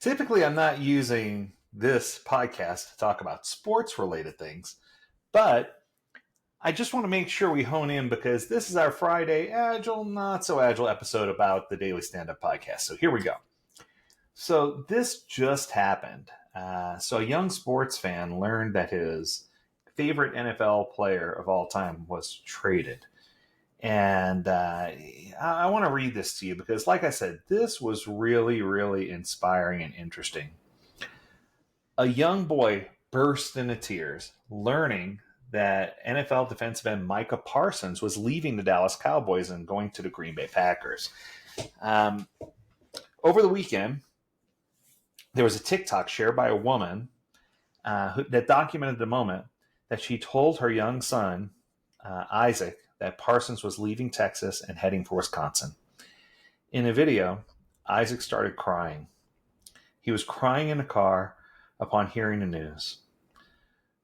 Typically, I'm not using this podcast to talk about sports-related things, but I just want to make sure we hone in because this is our Friday Agile, Not So Agile episode about the Daily Stand-Up Podcast. So here we go. So this just happened. So a young sports fan learned that his favorite NFL player of all time was traded. And I want to read this to you because, like I said, this was really, really inspiring and interesting. A young boy burst into tears learning that NFL defensive end Micah Parsons was leaving the Dallas Cowboys and going to the Green Bay Packers. Over the weekend, there was a TikTok shared by a woman that documented the moment that she told her young son, Isaac, that Parsons was leaving Texas and heading for Wisconsin. In a video, Isaac started crying. He was crying in the car upon hearing the news.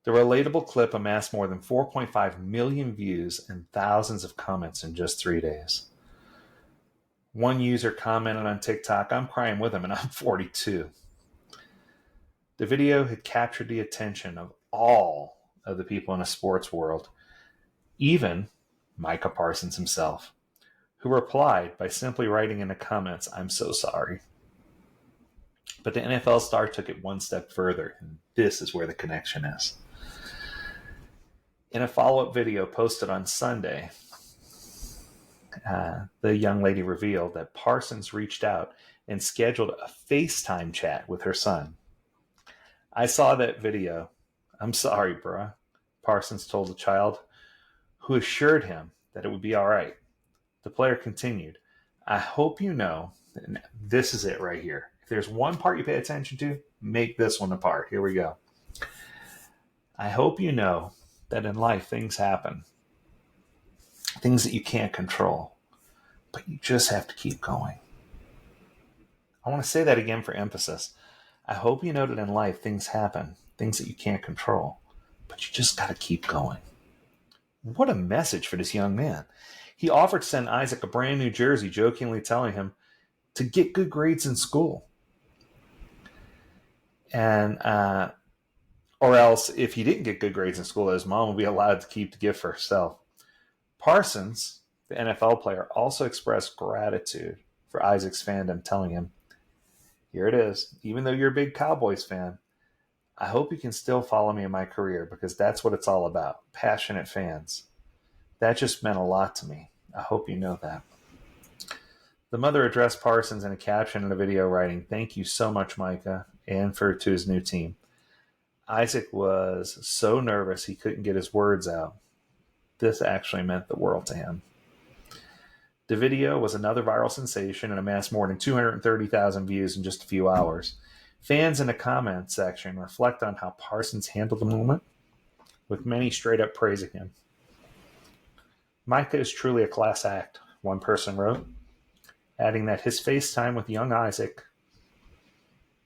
The relatable clip amassed more than 4.5 million views and thousands of comments in just 3 days. One user commented on TikTok, "I'm crying with him and I'm 42. The video had captured the attention of all of the people in the sports world, even Micah Parsons himself, who replied by simply writing in the comments, "I'm so sorry." But the NFL star took it one step further, and this is where the connection is. In a follow-up video posted on Sunday, the young lady revealed that Parsons reached out and scheduled a FaceTime chat with her son. "I saw that video. I'm sorry, bruh," Parsons told the child, who assured him that it would be all right. The player continued, "I hope you know," and this is it right here. If there's one part you pay attention to, make this one a part. Here we go. "I hope you know that in life things happen. Things that you can't control. But you just have to keep going." I want to say that again for emphasis. I hope you know that in life things happen. Things that you can't control. But you just got to keep going. What a message for this young man. He offered to send Isaac a brand new jersey, jokingly telling him to get good grades in school. And, or else, if he didn't get good grades in school, his mom would be allowed to keep the gift for herself. Parsons, the NFL player, also expressed gratitude for Isaac's fandom, telling him, "Here it is. Even though you're a big Cowboys fan, I hope you can still follow me in my career because that's what it's all about. Passionate fans. That just meant a lot to me. I hope you know that." The mother addressed Parsons in a caption in the video, writing, "Thank you so much, Micah," and to his new team. Isaac was so nervous he couldn't get his words out. This actually meant the world to him. The video was another viral sensation and amassed more than 230,000 views in just a few hours. Fans in the comments section reflect on how Parsons handled the moment, with many straight up praising him. "Micah is truly a class act," one person wrote, adding that his FaceTime with young Isaac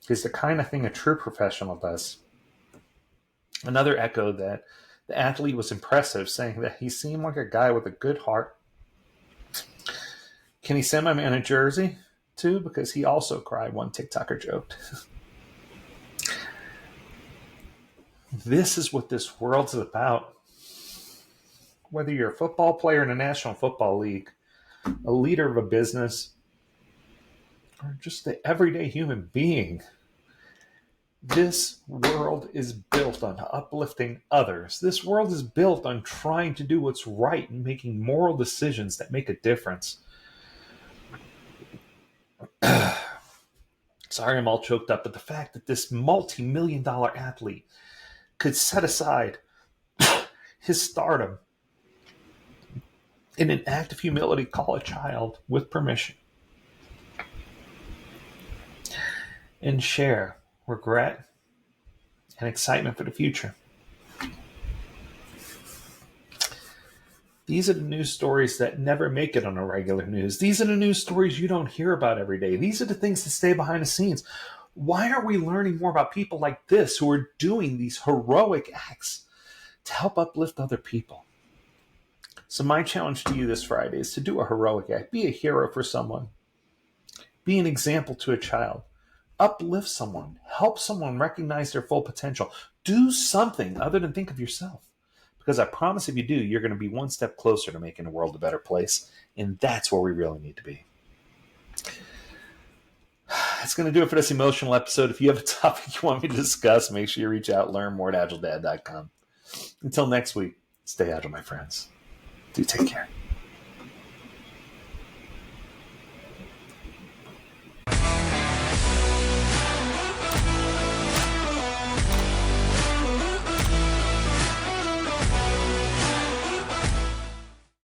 is the kind of thing a true professional does. Another echoed that the athlete was impressive, saying that he seemed like a guy with a good heart. "Can he send my man a jersey, too? Because he also cried," one TikToker joked. This is what this world's about. Whether you're a football player in the National Football League, a leader of a business, or just the everyday human being, this world is built on uplifting others. This world is built on trying to do what's right and making moral decisions that make a difference. Sorry, I'm all choked up, but the fact that this multi-million-dollar athlete could set aside his stardom in an act of humility, call a child with permission, and share regret and excitement for the future. These are the news stories that never make it on the regular news. These are the news stories you don't hear about every day. These are the things that stay behind the scenes. Why aren't we learning more about people like this who are doing these heroic acts to help uplift other people? So my challenge to you this Friday is to do a heroic act. Be a hero for someone. Be an example to a child. Uplift someone. Help someone recognize their full potential. Do something other than think of yourself. Because I promise if you do, you're going to be one step closer to making the world a better place. And that's where we really need to be. That's going to do it for this emotional episode. If you have a topic you want me to discuss, make sure you reach out, learn more at AgileDad.com. Until next week, stay agile, my friends. Do take care.